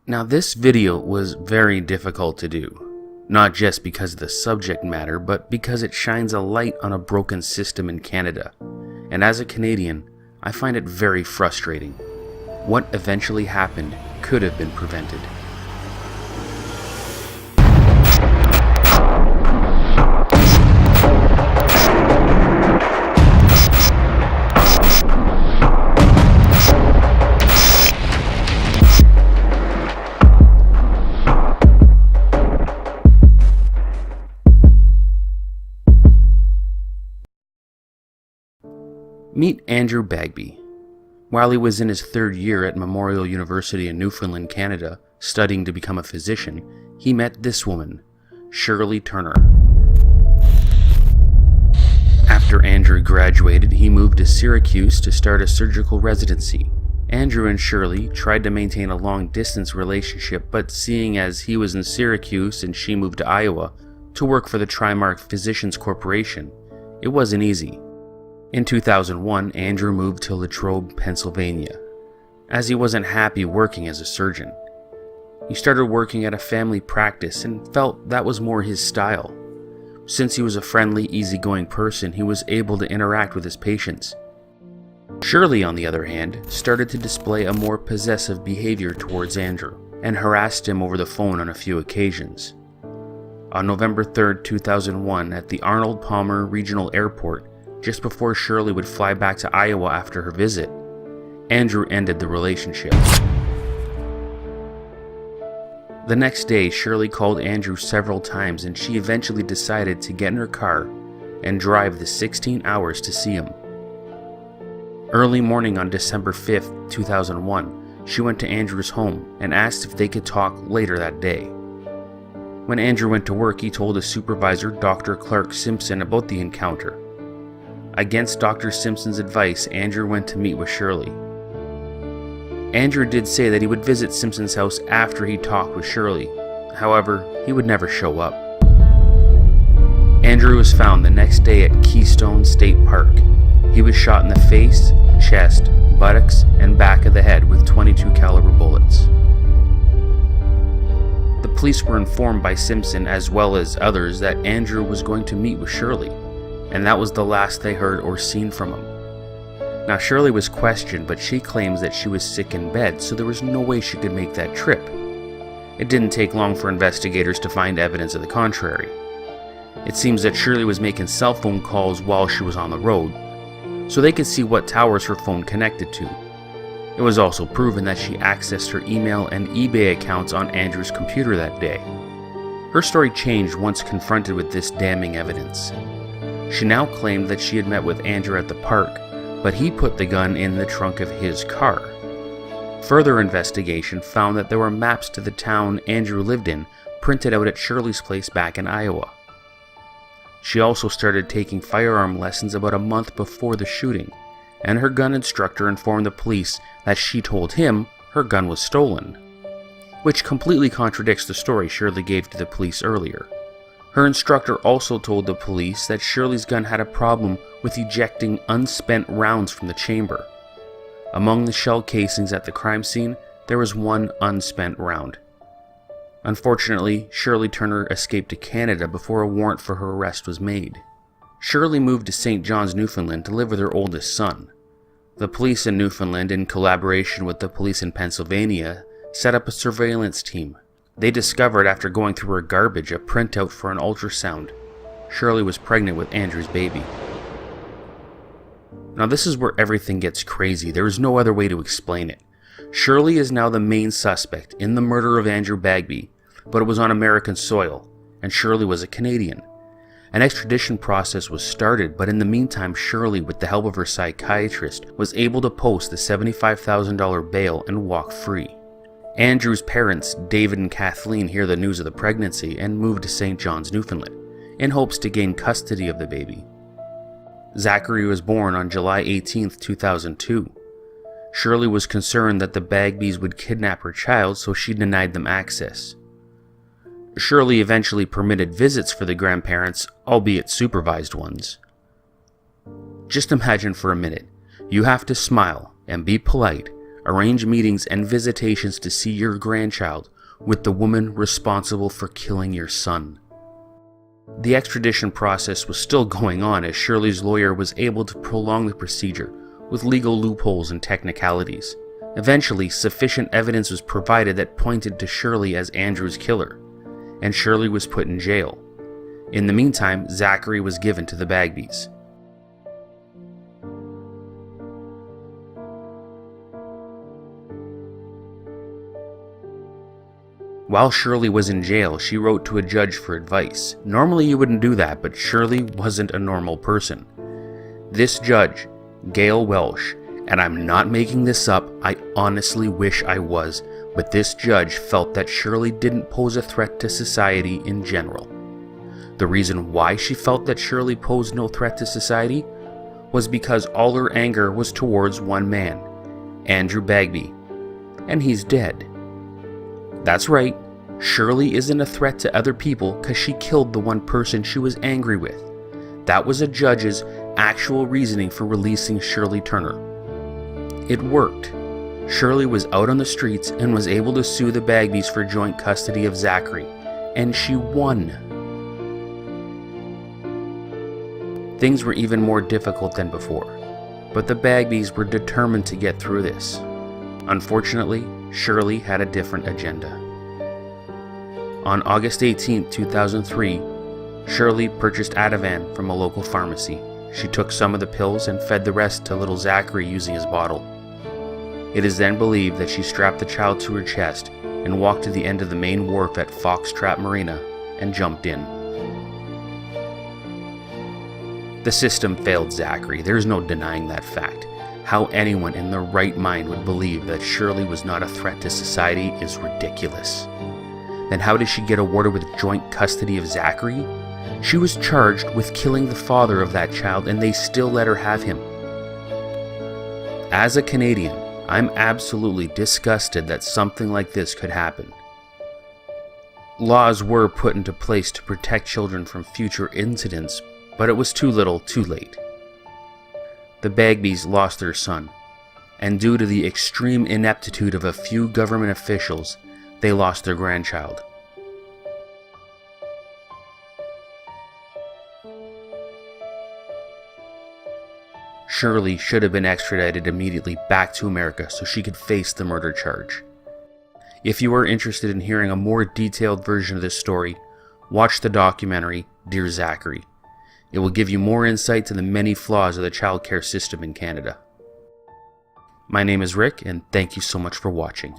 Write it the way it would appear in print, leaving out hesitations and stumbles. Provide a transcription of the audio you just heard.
Now this video was very difficult to do, not just because of the subject matter, but because it shines a light on a broken system in Canada. And as a Canadian, I find it very frustrating. What eventually happened could have been prevented. Meet Andrew Bagby. While he was in his third year at Memorial University in Newfoundland, Canada, studying to become a physician, he met this woman, Shirley Turner. After Andrew graduated, he moved to Syracuse to start a surgical residency. Andrew and Shirley tried to maintain a long-distance relationship, but seeing as he was in Syracuse and she moved to Iowa to work for the Trimark Physicians Corporation, it wasn't easy. In 2001, Andrew moved to Latrobe, Pennsylvania, as he wasn't happy working as a surgeon. He started working at a family practice and felt that was more his style. Since he was a friendly, easygoing person, he was able to interact with his patients. Shirley, on the other hand, started to display a more possessive behavior towards Andrew and harassed him over the phone on a few occasions. On November 3, 2001, at the Arnold Palmer Regional Airport, just before Shirley would fly back to Iowa after her visit, Andrew ended the relationship. The next day, Shirley called Andrew several times and she eventually decided to get in her car and drive the 16 hours to see him. Early morning on December 5, 2001, she went to Andrew's home and asked if they could talk later that day. When Andrew went to work, he told his supervisor, Dr. Clark Simpson, about the encounter. Against Dr. Simpson's advice, Andrew went to meet with Shirley. Andrew did say that he would visit Simpson's house after he talked with Shirley. However, he would never show up. Andrew was found the next day at Keystone State Park. He was shot in the face, chest, buttocks, and back of the head with .22 caliber bullets. The police were informed by Simpson as well as others that Andrew was going to meet with Shirley, and that was the last they heard or seen from him. Now Shirley was questioned, but she claims that she was sick in bed, so there was no way she could make that trip. It didn't take long for investigators to find evidence of the contrary. It seems that Shirley was making cell phone calls while she was on the road, so they could see what towers her phone connected to. It was also proven that she accessed her email and eBay accounts on Andrew's computer that day. Her story changed once confronted with this damning evidence. She now claimed that she had met with Andrew at the park, but he put the gun in the trunk of his car. Further investigation found that there were maps to the town Andrew lived in printed out at Shirley's place back in Iowa. She also started taking firearm lessons about a month before the shooting, and her gun instructor informed the police that she told him her gun was stolen, which completely contradicts the story Shirley gave to the police earlier. Her instructor also told the police that Shirley's gun had a problem with ejecting unspent rounds from the chamber. Among the shell casings at the crime scene, there was one unspent round. Unfortunately, Shirley Turner escaped to Canada before a warrant for her arrest was made. Shirley moved to St. John's, Newfoundland to live with her oldest son. The police in Newfoundland, in collaboration with the police in Pennsylvania, set up a surveillance team. They discovered after going through her garbage a printout for an ultrasound. Shirley was pregnant with Andrew's baby. Now this is where everything gets crazy. There is no other way to explain it. Shirley is now the main suspect in the murder of Andrew Bagby, but it was on American soil, and Shirley was a Canadian. An extradition process was started, but in the meantime Shirley, with the help of her psychiatrist, was able to post the $75,000 bail and walk free. Andrew's parents, David and Kathleen, hear the news of the pregnancy and move to St. John's, Newfoundland, in hopes to gain custody of the baby. Zachary was born on July 18, 2002. Shirley was concerned that the Bagbys would kidnap her child, so she denied them access. Shirley eventually permitted visits for the grandparents, albeit supervised ones. Just imagine for a minute, you have to smile and be polite arrange meetings and visitations to see your grandchild with the woman responsible for killing your son. The extradition process was still going on as Shirley's lawyer was able to prolong the procedure with legal loopholes and technicalities. Eventually, sufficient evidence was provided that pointed to Shirley as Andrew's killer, and Shirley was put in jail. In the meantime, Zachary was given to the Bagbys. While Shirley was in jail, she wrote to a judge for advice. Normally you wouldn't do that, but Shirley wasn't a normal person. This judge, Gail Welsh, and I'm not making this up, I honestly wish I was, but this judge felt that Shirley didn't pose a threat to society in general. The reason why she felt that Shirley posed no threat to society was because all her anger was towards one man, Andrew Bagby, and he's dead. That's right, Shirley isn't a threat to other people because she killed the one person she was angry with. That was a judge's actual reasoning for releasing Shirley Turner. It worked. Shirley was out on the streets and was able to sue the Bagbys for joint custody of Zachary, and she won. Things were even more difficult than before, but the Bagbys were determined to get through this. Unfortunately, Shirley had a different agenda. On August 18, 2003, Shirley purchased Ativan from a local pharmacy. She took some of the pills and fed the rest to little Zachary using his bottle. It is then believed that she strapped the child to her chest and walked to the end of the main wharf at Foxtrot Marina and jumped in. The system failed Zachary. There's no denying that fact. How anyone in their right mind would believe that Shirley was not a threat to society is ridiculous. Then how did she get awarded with joint custody of Zachary? She was charged with killing the father of that child, and they still let her have him. As a Canadian, I'm absolutely disgusted that something like this could happen. Laws were put into place to protect children from future incidents, but it was too little, too late. The Bagbys lost their son, and due to the extreme ineptitude of a few government officials, they lost their grandchild. Shirley should have been extradited immediately back to America so she could face the murder charge. If you are interested in hearing a more detailed version of this story, watch the documentary Dear Zachary. It will give you more insight to the many flaws of the child care system in Canada. My name is Rick, and thank you so much for watching.